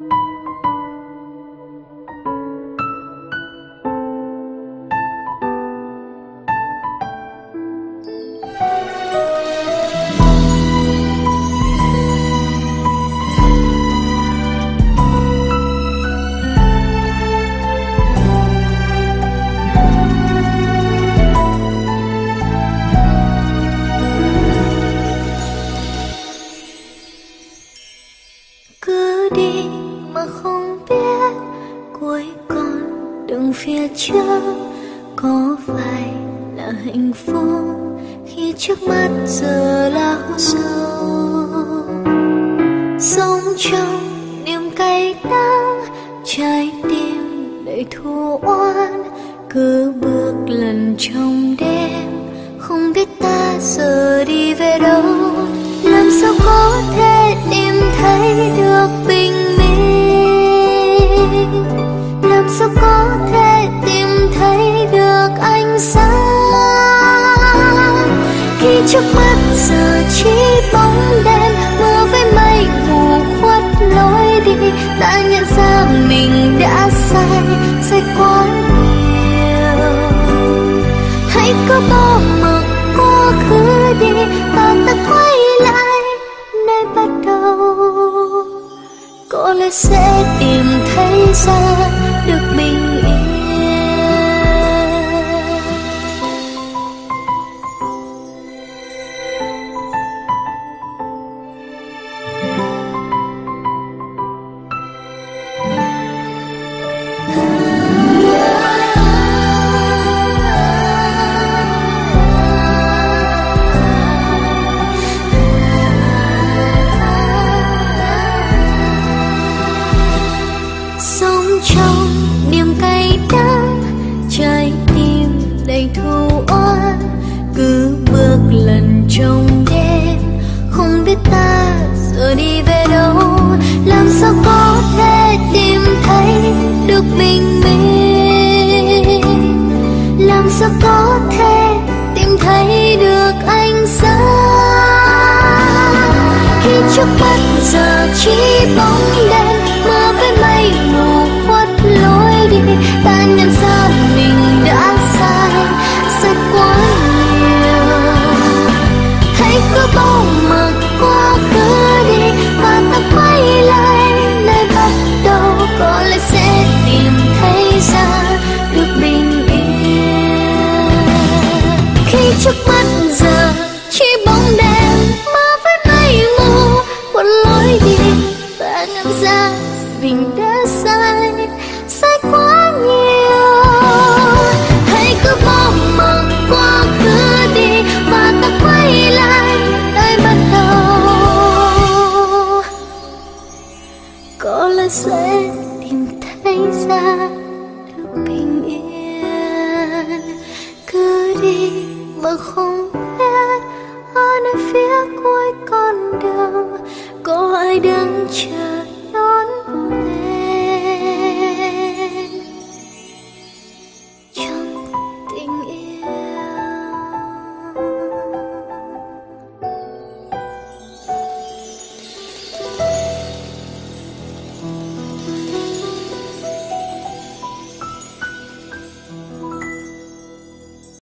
Cứ đi mà không biết cuối con đường phía trước có phải là hạnh phúc khi trước mắt giờ lao sâu. Sống trong niềm cay đắng, trái tim đầy thù oán, cứ bước lần trong đêm không biết ta giờ đi về đâu. Làm sao có thể tìm thấy được bình minh, làm sao có thể tìm thấy được ánh sáng khi trước mắt giờ chỉ bóng đêm, mưa với mây mù khuất lối đi. Ta nhận ra mình đã sai quá nhiều. Hãy cứ bỏ mặc quá khứ đi và ta quay lại nơi bắt đầu. Có lẽ sẽ tìm thấy ra được bình yên. Trong niềm cay đắng, trái tim đầy thù oán, cứ bước lần trong đêm không biết ta giờ đi về đâu. Làm sao có thể tìm thấy được bình minh, làm sao có thể tìm thấy được ánh sáng khi trước mắt giờ chỉ bóng đêm, mưa với mây mù khuất lối đi. Ta nhận ra mình đã sai quá nhiều. Hãy cứ bỏ mặc quá khứ đi và ta quay lại nơi bắt đầu. Có lẽ sẽ tìm thấy ra được bình yên khi trước mắt giờ chỉ bóng đêm, mưa với mây mù khuất lối đi. Ta nhận ra mình đã sai quá nhiều. Hãy cứ bỏ mặc quá khứ đi và ta quay lại nơi bắt đầu. Có lẽ sẽ tìm thấy ra được bình yên. Cứ đi mà không biết ở nơi phía cuối con đường có ai đứng chờ.